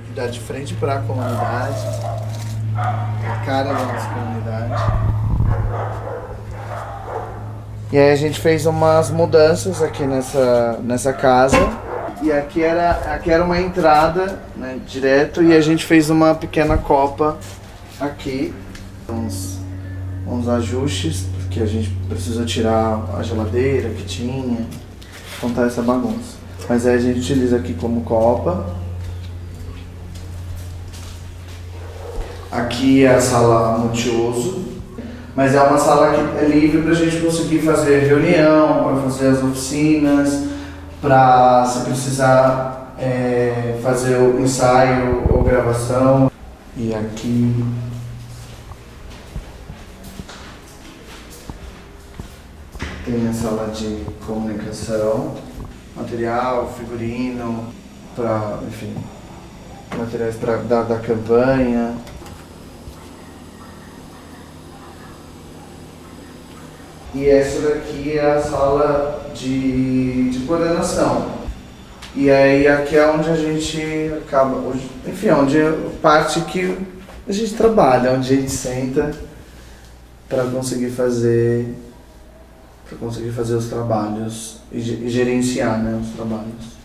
Que dá de frente para a comunidade, a cara da nossa comunidade. E aí a gente fez umas mudanças aqui nessa casa. E aqui era uma entrada, né, direto, e a gente fez uma pequena copa aqui. Uns ajustes, porque a gente precisa tirar a geladeira que tinha, contar essa bagunça. Mas aí a gente utiliza aqui como copa. Aqui é a sala multiuso, mas é uma sala que é livre para a gente conseguir fazer reunião, para fazer as oficinas, para se precisar fazer o ensaio ou gravação. E aqui tem a sala de comunicação, material, figurino, para, enfim, materiais da campanha. E essa daqui é a sala de coordenação. E aí aqui é onde a gente acaba, enfim, onde é a parte que a gente trabalha, onde a gente senta para conseguir fazer os trabalhos e gerenciar, né, os trabalhos.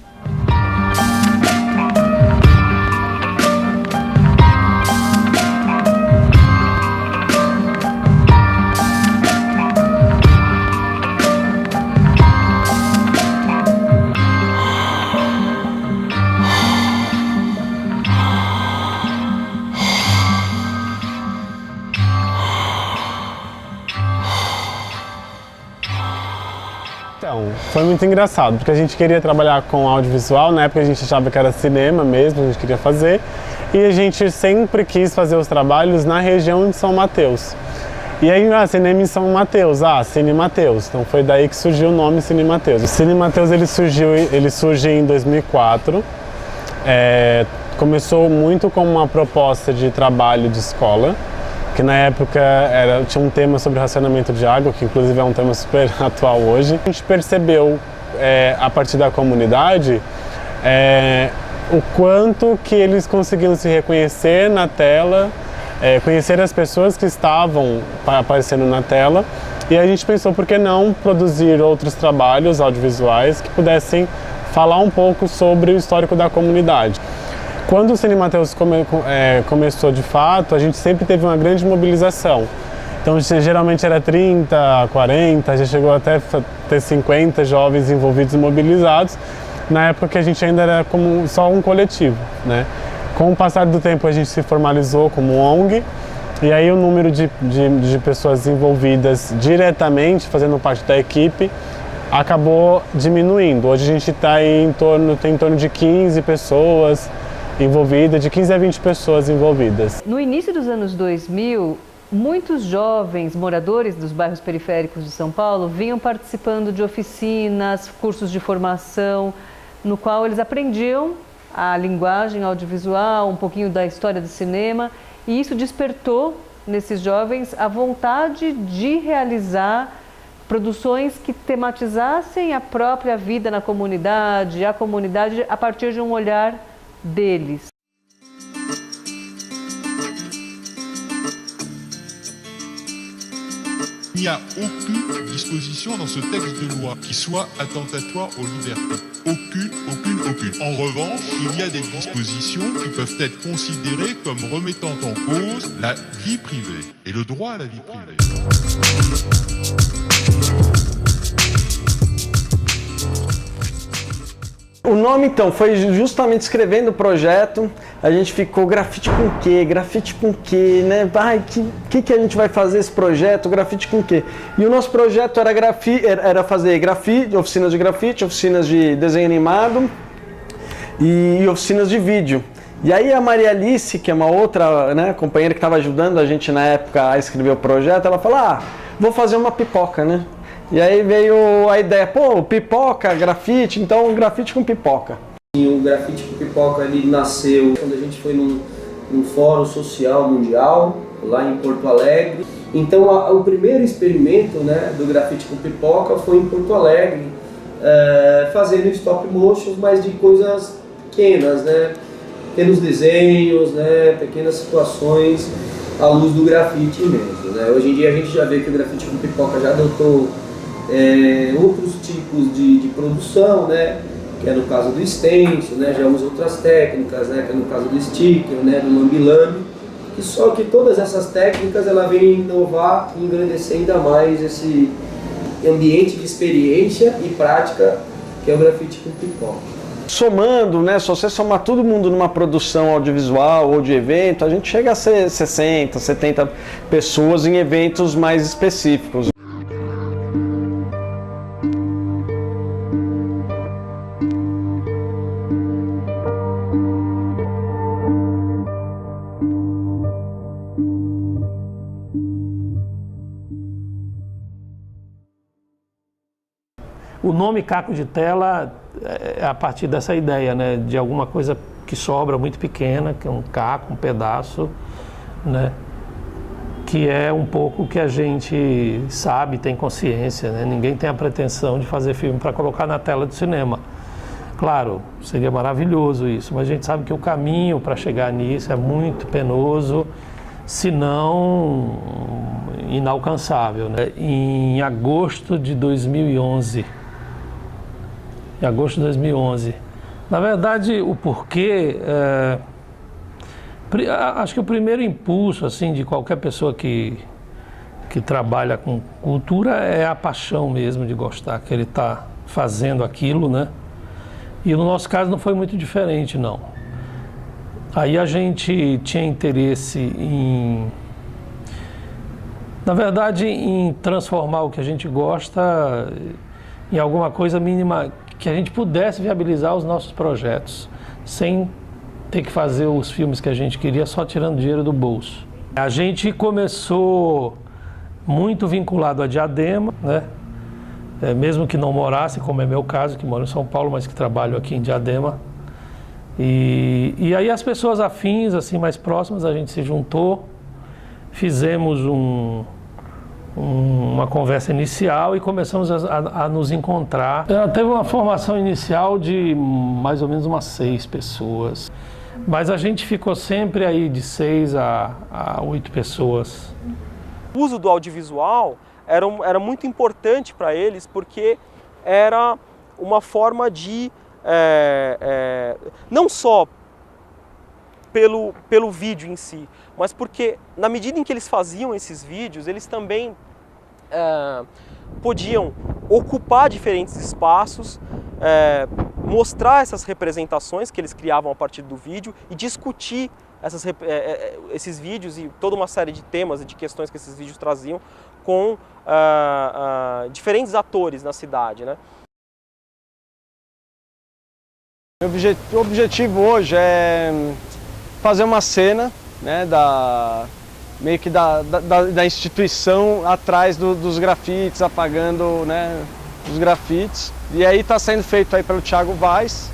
Então, foi muito engraçado, porque a gente queria trabalhar com audiovisual, na época a gente achava que era cinema mesmo, a gente queria fazer, e a gente sempre quis fazer os trabalhos na região de São Mateus. E aí, cinema em São Mateus, Cine Mateus, então foi daí que surgiu o nome Cine Mateus. O Cine Mateus ele surge em 2004, começou muito como uma proposta de trabalho de escola, que na época tinha um tema sobre racionamento de água, que inclusive é um tema super atual hoje. A gente percebeu, a partir da comunidade, o quanto que eles conseguiam se reconhecer na tela, conhecer as pessoas que estavam aparecendo na tela, e a gente pensou, por que não produzir outros trabalhos audiovisuais que pudessem falar um pouco sobre o histórico da comunidade. Quando o Cine Mateus começou de fato, a gente sempre teve uma grande mobilização. Então geralmente era 30, 40, já chegou até ter 50 jovens envolvidos e mobilizados, na época que a gente ainda era como só um coletivo, né? Com o passar do tempo a gente se formalizou como ONG, e aí o número de pessoas envolvidas diretamente, fazendo parte da equipe, acabou diminuindo. Hoje a gente tem em torno de 15 pessoas envolvidas, de 15 a 20 pessoas envolvidas. No início dos anos 2000, muitos jovens moradores dos bairros periféricos de São Paulo vinham participando de oficinas, cursos de formação, no qual eles aprendiam a linguagem audiovisual, um pouquinho da história do cinema, e isso despertou nesses jovens a vontade de realizar produções que tematizassem a própria vida na comunidade, a comunidade a partir de um olhar deles. Il n'y a aucune disposition dans ce texte de loi qui soit attentatoire aux libertés. Aucune aucune. En revanche, il y a des dispositions qui peuvent être considérées comme remettant en cause la vie privée et le droit à la vie privée. O nome, então, foi justamente escrevendo o projeto, a gente ficou grafite com quê? Grafite com quê, né? Ai, que a gente vai fazer esse projeto? Grafite com quê? E o nosso projeto era fazer grafite, oficinas de grafite, oficinas de desenho animado e oficinas de vídeo. E aí a Maria Alice, que é uma outra, né, companheira que estava ajudando a gente na época a escrever o projeto, ela falou, vou fazer uma pipoca, né? E aí veio a ideia, pipoca, grafite, então grafite com pipoca. E o grafite com pipoca ele nasceu quando a gente foi num fórum social mundial, lá em Porto Alegre. Então o primeiro experimento, né, do grafite com pipoca foi em Porto Alegre, fazendo stop motion, mas de coisas pequenas, né? Pequenos desenhos, né, pequenas situações à luz do grafite mesmo, né? Hoje em dia a gente já vê que o grafite com pipoca já adotou outros tipos de produção, né? Que é no caso do stencil, né? Já usa outras técnicas, né? Que é no caso do sticker, né? Do lambi-lambi. E só que todas essas técnicas ela vem inovar e engrandecer ainda mais esse ambiente de experiência e prática que é o grafite com pipoca. Somando, né? Se você somar todo mundo numa produção audiovisual ou de evento, a gente chega a ser 60, 70 pessoas em eventos mais específicos. O nome Caco de Tela é a partir dessa ideia, né, de alguma coisa que sobra muito pequena, que é um caco, um pedaço, né, que é um pouco que a gente sabe, tem consciência, né, ninguém tem a pretensão de fazer filme para colocar na tela do cinema. Claro, seria maravilhoso isso, mas a gente sabe que o caminho para chegar nisso é muito penoso, se não inalcançável, né? Em agosto de 2011, na verdade, o porquê, acho que o primeiro impulso assim, de qualquer pessoa que trabalha com cultura é a paixão mesmo de gostar, que ele está fazendo aquilo, né? E no nosso caso não foi muito diferente, não. Aí a gente tinha interesse na verdade, em transformar o que a gente gosta em alguma coisa mínima que a gente pudesse viabilizar os nossos projetos, sem ter que fazer os filmes que a gente queria só tirando dinheiro do bolso. A gente começou muito vinculado a Diadema, né? Mesmo que não morasse, como é meu caso, que moro em São Paulo, mas que trabalho aqui em Diadema. E aí as pessoas afins, assim, mais próximas, a gente se juntou, fizemos uma conversa inicial e começamos a nos encontrar. Teve uma formação inicial de mais ou menos umas 6 pessoas, mas a gente ficou sempre aí de 6 a 8 pessoas. O uso do audiovisual era muito importante para eles porque era uma forma de, não só pelo vídeo em si, mas porque na medida em que eles faziam esses vídeos, eles também podiam ocupar diferentes espaços, mostrar essas representações que eles criavam a partir do vídeo e discutir esses vídeos e toda uma série de temas e de questões que esses vídeos traziam com diferentes atores na cidade, né? O objetivo hoje é fazer uma cena, né, meio que da instituição atrás dos grafites, apagando, né, os grafites. E aí está sendo feito aí pelo Thiago Vaz.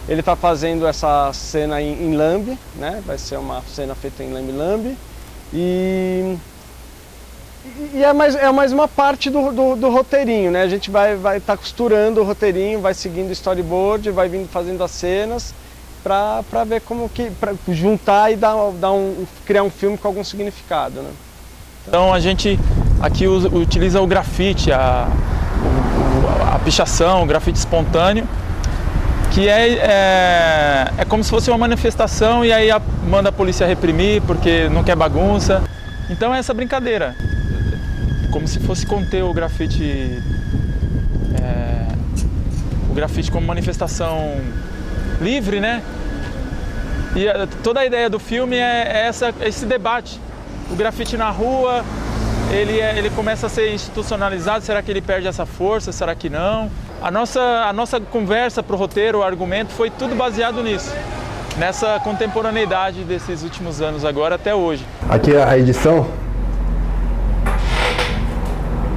Ele está fazendo essa cena em lambe, né? Vai ser uma cena feita em lambe-lambe. E é mais uma parte do roteirinho, né? A gente vai estar costurando o roteirinho, vai seguindo o storyboard, vai vindo fazendo as cenas para ver como que pra juntar e criar um filme com algum significado, né? Então a gente aqui utiliza o grafite, a pichação, o grafite espontâneo, que é como se fosse uma manifestação e aí manda a polícia reprimir porque não quer bagunça. Então é essa brincadeira, como se fosse conter o grafite como manifestação livre, né? E toda a ideia do filme é esse debate. O grafite na rua, ele começa a ser institucionalizado, será que ele perde essa força, será que não? A nossa conversa para o roteiro, o argumento, foi tudo baseado nisso, nessa contemporaneidade desses últimos anos agora até hoje. Aqui a edição.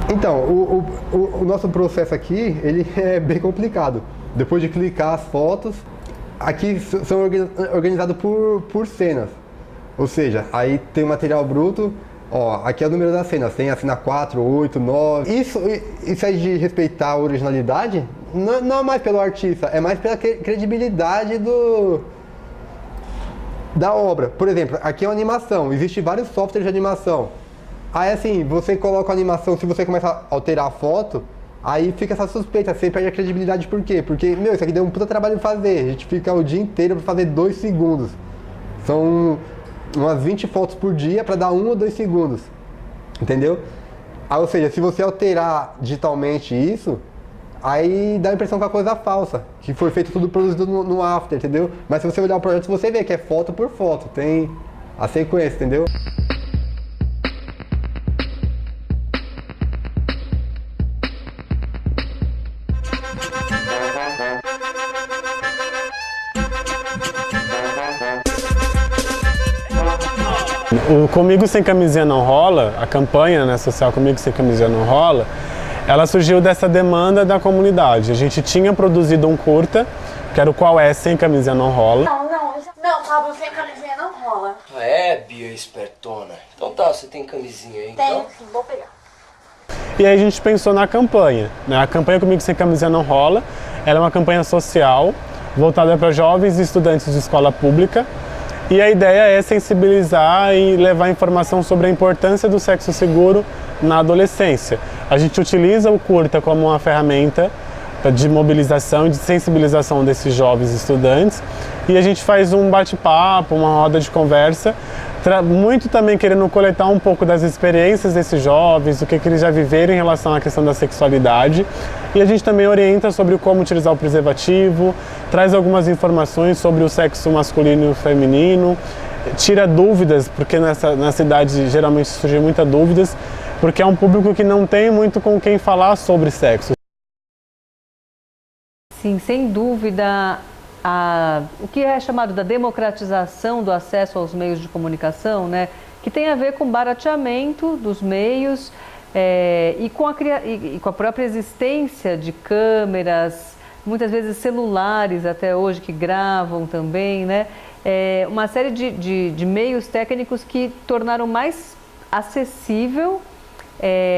Então, o nosso processo aqui, ele é bem complicado. Depois de clicar as fotos, aqui são organizados por cenas. Ou seja, aí tem o material bruto, ó, aqui é o número das cenas, tem a cena 4, 8, 9. Isso aí de respeitar a originalidade, não é mais pelo artista, é mais pela credibilidade da obra. Por exemplo, aqui é uma animação, existem vários softwares de animação. Aí assim, você coloca a animação, se você começa a alterar a foto, aí fica essa suspeita, você perde a credibilidade. Por quê? Porque, isso aqui deu um puta trabalho de fazer, a gente fica o dia inteiro para fazer 2 segundos. São umas 20 fotos por dia para dar 1 ou 2 segundos, entendeu? Aí, ou seja, se você alterar digitalmente isso, aí dá a impressão que é uma coisa falsa, que foi feito tudo produzido no After, entendeu? Mas se você olhar o projeto, você vê que é foto por foto, tem a sequência, entendeu? O Comigo Sem Camisinha Não Rola, a campanha, né, social Comigo Sem Camisinha Não Rola, ela surgiu dessa demanda da comunidade. A gente tinha produzido um curta, que era o Qual É Sem Camisinha Não Rola. Não, Pablo, sem camisinha não rola. Ah, é, Bia espertona. Então tá, você tem camisinha aí, então? Tenho sim, vou pegar. E aí a gente pensou na campanha, né? A campanha Comigo Sem Camisinha Não Rola, ela é uma campanha social, voltada para jovens e estudantes de escola pública. E a ideia é sensibilizar e levar informação sobre a importância do sexo seguro na adolescência. A gente utiliza o curta como uma ferramenta de mobilização e de sensibilização desses jovens estudantes e a gente faz um bate-papo, uma roda de conversa, muito também querendo coletar um pouco das experiências desses jovens, o que eles já viveram em relação à questão da sexualidade, e a gente também orienta sobre como utilizar o preservativo, traz algumas informações sobre o sexo masculino e feminino, tira dúvidas, porque nessa idade geralmente surgem muitas dúvidas, porque é um público que não tem muito com quem falar sobre sexo. Sim, sem dúvida, o que é chamado da democratização do acesso aos meios de comunicação, né, que tem a ver com o barateamento dos meios e com a própria existência de câmeras, muitas vezes celulares até hoje, que gravam também, né, uma série de meios técnicos que tornaram mais acessível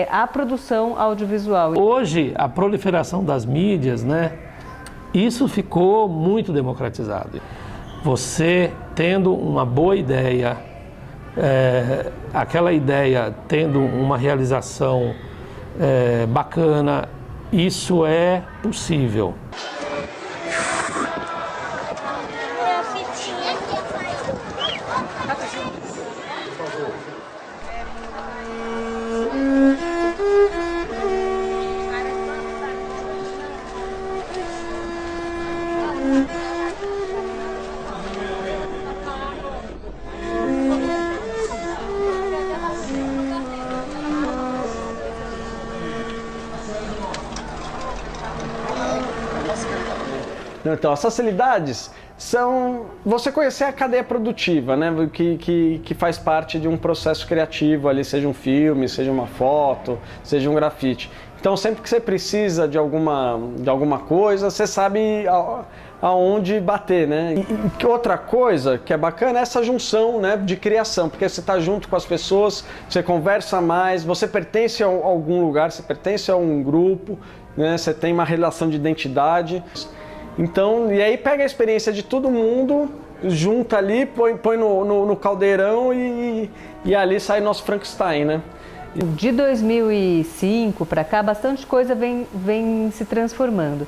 a produção audiovisual. Hoje, a proliferação das mídias, né, isso ficou muito democratizado. Você tendo uma boa ideia, aquela ideia tendo uma realização bacana, isso é possível. Então, as facilidades são você conhecer a cadeia produtiva, né, que faz parte de um processo criativo ali, seja um filme, seja uma foto, seja um grafite. Então, sempre que você precisa de alguma coisa, você sabe aonde bater, né? E outra coisa que é bacana é essa junção, né, de criação, porque você está junto com as pessoas, você conversa mais, você pertence a algum lugar, você pertence a um grupo, né, você tem uma relação de identidade. Então, e aí pega a experiência de todo mundo, junta ali, põe no caldeirão e ali sai nosso Frankenstein, né? De 2005 para cá, bastante coisa vem se transformando.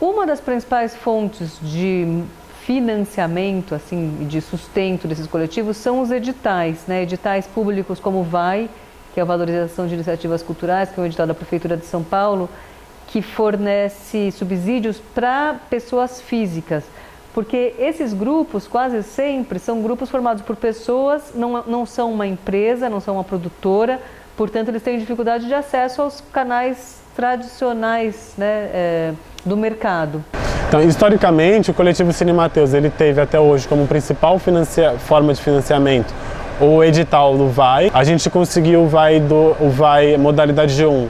Uma das principais fontes de financiamento, assim, de sustento desses coletivos são os editais, né? Editais públicos como o VAI, que é a Valorização de Iniciativas Culturais, que é um edital da Prefeitura de São Paulo, que fornece subsídios para pessoas físicas. Porque esses grupos, quase sempre, são grupos formados por pessoas, não são uma empresa, não são uma produtora, portanto, eles têm dificuldade de acesso aos canais tradicionais, né, do mercado. Então, historicamente, o coletivo Cine Mateus, ele teve até hoje como principal forma de financiamento o edital do VAI. A gente conseguiu o VAI modalidade G1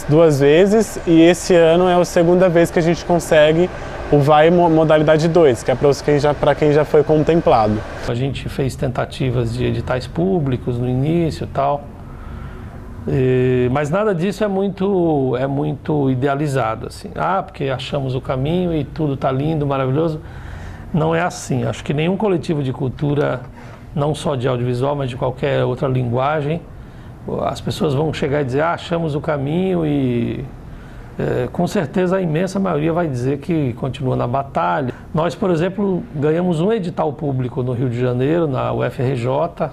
duas vezes, e esse ano é a segunda vez que a gente consegue o VAI modalidade 2, que é para quem já foi contemplado. A gente fez tentativas de editais públicos no início e tal, mas nada disso é muito idealizado, assim. Porque achamos o caminho e tudo está lindo, maravilhoso. Não é assim. Acho que nenhum coletivo de cultura, não só de audiovisual, mas de qualquer outra linguagem, as pessoas vão chegar e dizer, achamos o caminho, e com certeza a imensa maioria vai dizer que continua na batalha. Nós, por exemplo, ganhamos um edital público no Rio de Janeiro, na UFRJ,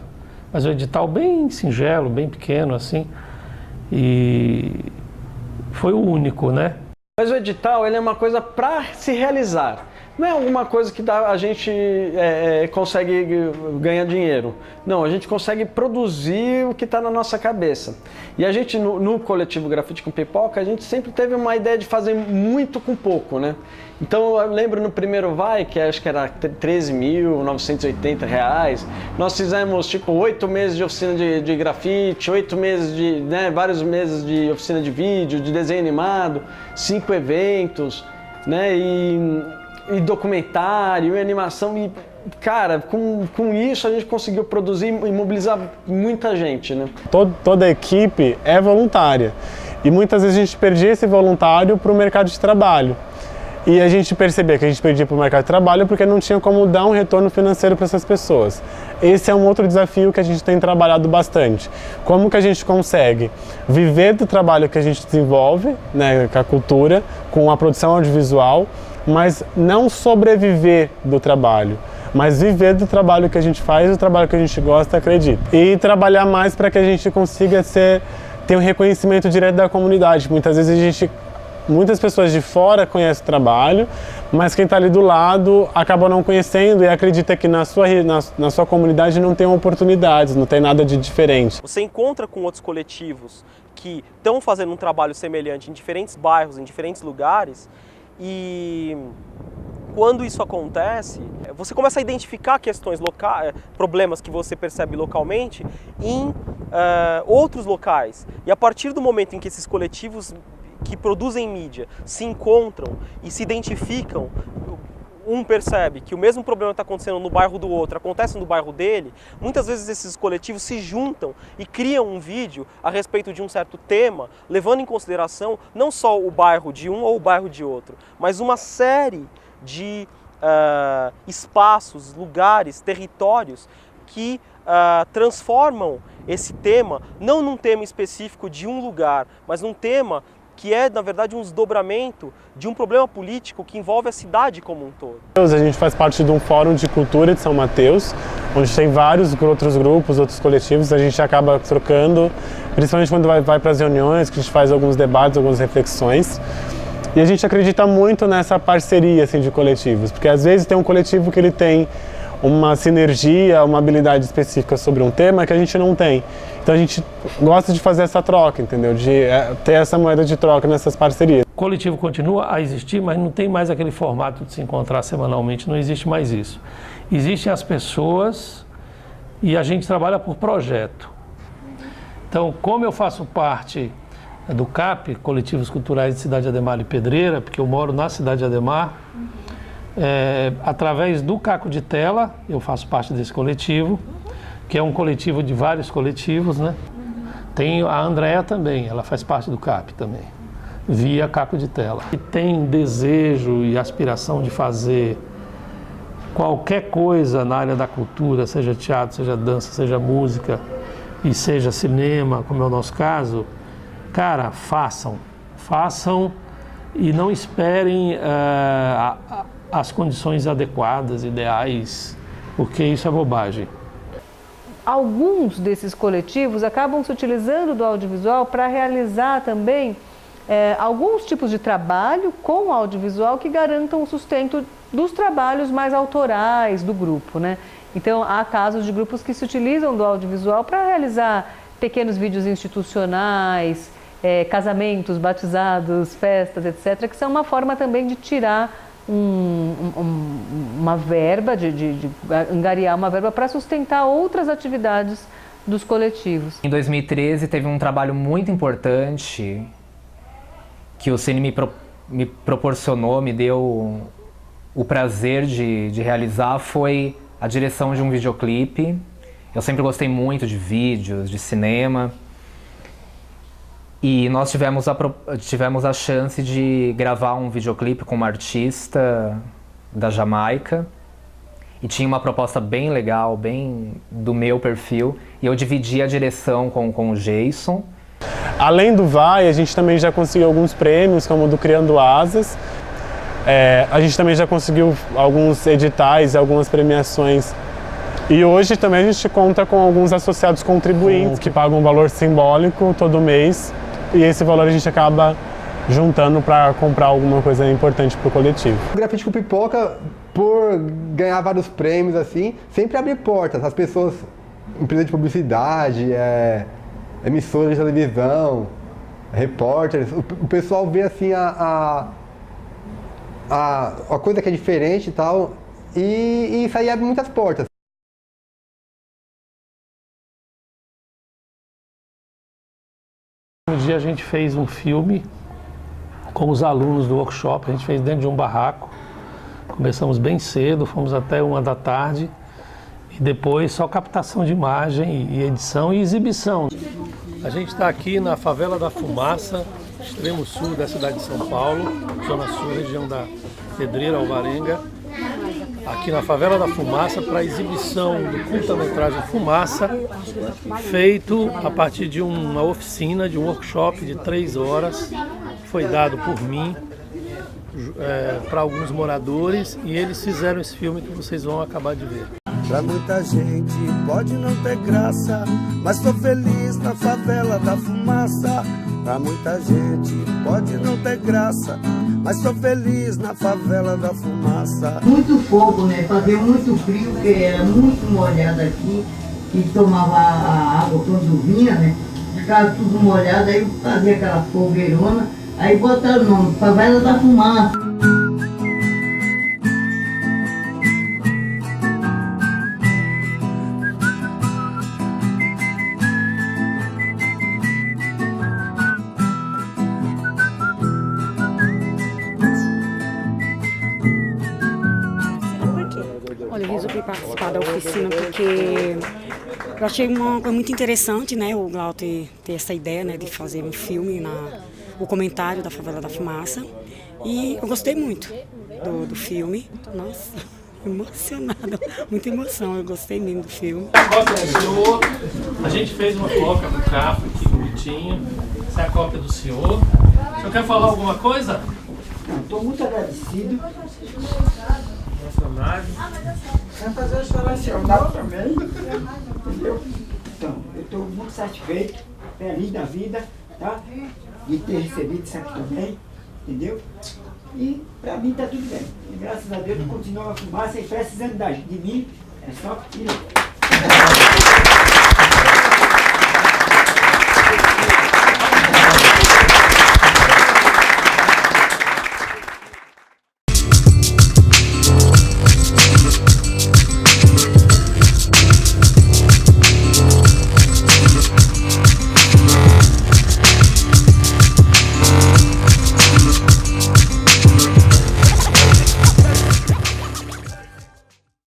mas um edital bem singelo, bem pequeno, assim, e foi o único, né? Mas o edital, ele é uma coisa para se realizar. Não é alguma coisa que a gente consegue ganhar dinheiro. Não, a gente consegue produzir o que está na nossa cabeça. E a gente, no coletivo Grafite com Pipoca, a gente sempre teve uma ideia de fazer muito com pouco, né? Então eu lembro no primeiro VAI, que acho que era R$13.980, nós fizemos tipo 8 meses de oficina de grafite, 8 meses de, né, vários meses de oficina de vídeo, de desenho animado, 5 eventos, né? E documentário, e animação, e cara, com isso a gente conseguiu produzir e mobilizar muita gente, né? Toda a equipe é voluntária, e muitas vezes a gente perdia esse voluntário para o mercado de trabalho. E a gente percebia que a gente perdia para o mercado de trabalho porque não tinha como dar um retorno financeiro para essas pessoas. Esse é um outro desafio que a gente tem trabalhado bastante. Como que a gente consegue viver do trabalho que a gente desenvolve, né, com a cultura, com a produção audiovisual, mas não sobreviver do trabalho, mas viver do trabalho que a gente faz, do trabalho que a gente gosta, acredita. E trabalhar mais para que a gente consiga ter um reconhecimento direto da comunidade. Muitas vezes muitas pessoas de fora conhecem o trabalho, mas quem está ali do lado acaba não conhecendo e acredita que na sua comunidade não tem oportunidades, não tem nada de diferente. Você encontra com outros coletivos que estão fazendo um trabalho semelhante em diferentes bairros, em diferentes lugares, e quando isso acontece, você começa a identificar questões locais, problemas que você percebe localmente em outros locais. E a partir do momento em que esses coletivos que produzem mídia se encontram e se identificam, um percebe que o mesmo problema está acontecendo no bairro do outro, acontece no bairro dele, muitas vezes esses coletivos se juntam e criam um vídeo a respeito de um certo tema, levando em consideração não só o bairro de um ou o bairro de outro, mas uma série de espaços, lugares, territórios que transformam esse tema, não num tema específico de um lugar, mas num tema que é, na verdade, um desdobramento de um problema político que envolve a cidade como um todo. A gente faz parte de um fórum de cultura de São Mateus, onde tem vários outros grupos, outros coletivos, a gente acaba trocando, principalmente quando vai para as reuniões, que a gente faz alguns debates, algumas reflexões. E a gente acredita muito nessa parceria assim, de coletivos, porque às vezes tem um coletivo que ele tem uma sinergia, uma habilidade específica sobre um tema que a gente não tem. Então a gente gosta de fazer essa troca, entendeu? De ter essa moeda de troca nessas parcerias. O coletivo continua a existir, mas não tem mais aquele formato de se encontrar semanalmente, não existe mais isso. Existem as pessoas e a gente trabalha por projeto. Então, como eu faço parte do CAP, Coletivos Culturais de Cidade Ademar e Pedreira, porque eu moro na Cidade Ademar, através do Caco de Tela, eu faço parte desse coletivo, que é um coletivo de vários coletivos, né? Tem a Andréa também, ela faz parte do CAP também, via Caco de Tela. E tem desejo e aspiração de fazer qualquer coisa na área da cultura, seja teatro, seja dança, seja música e seja cinema, como é o nosso caso, cara, façam e não esperem as condições adequadas, ideais, porque isso é bobagem. Alguns desses coletivos acabam se utilizando do audiovisual para realizar também alguns tipos de trabalho com audiovisual que garantam o sustento dos trabalhos mais autorais do grupo, né? Então, há casos de grupos que se utilizam do audiovisual para realizar pequenos vídeos institucionais, casamentos, batizados, festas, etc., que são uma forma também de tirar uma verba, de angariar uma verba para sustentar outras atividades dos coletivos. Em 2013 teve um trabalho muito importante que o Cine me proporcionou, me deu o prazer de realizar, foi a direção de um videoclipe. Eu sempre gostei muito de vídeos, de cinema. E nós tivemos a chance de gravar um videoclipe com uma artista da Jamaica. E tinha uma proposta bem legal, bem do meu perfil. E eu dividi a direção com o Jason. Além do Vai, a gente também já conseguiu alguns prêmios, como o do Criando Asas. A gente também já conseguiu alguns editais, algumas premiações. E hoje também a gente conta com alguns associados contribuintes que pagam um valor simbólico todo mês. E esse valor a gente acaba juntando para comprar alguma coisa importante para o coletivo. O Grafite com Pipoca, por ganhar vários prêmios assim, sempre abre portas. As pessoas, empresas de publicidade, emissoras de televisão, repórteres, o pessoal vê assim a coisa que é diferente e tal, e isso aí abre muitas portas. Um dia a gente fez um filme com os alunos do workshop, a gente fez dentro de um barraco. Começamos bem cedo, fomos até 1 da tarde e depois só captação de imagem e edição e exibição. A gente está aqui na Favela da Fumaça, extremo sul da cidade de São Paulo, zona sul, região da Pedreira, Alvarenga. Aqui na Favela da Fumaça, para a exibição do curta-metragem Fumaça, feito a partir de uma oficina, de um workshop de 3 horas, foi dado por mim para alguns moradores e eles fizeram esse filme que vocês vão acabar de ver. Pra muita gente pode não ter graça, mas tô feliz na Favela da Fumaça. Pra muita gente pode não ter graça, mas tô feliz na Favela da Fumaça. Muito fogo, né? Fazia muito frio, porque era muito molhado aqui, e tomava a água quando vinha, né? Ficava tudo molhado, aí fazia aquela fogueirona, aí botaram o nome, Favela da Fumaça. Olha, eu resolvi participar da oficina porque eu achei uma coisa muito interessante, né, o Glau ter essa ideia, né, de fazer um filme, o comentário da Favela da Fumaça. E eu gostei muito do filme. Nossa, emocionada, muita emoção, eu gostei mesmo do filme. A cópia do senhor, a gente fez uma cópia do carro aqui bonitinho. Essa é a cópia do senhor. O senhor quer falar alguma coisa? Não, estou muito agradecido. Vai fazer o internacional também, entendeu? Então, eu estou muito satisfeito, feliz da vida, tá? De ter recebido isso aqui também, entendeu? E para mim está tudo bem. E graças a Deus eu continuo a fumar sem precisando de mim, é só ir.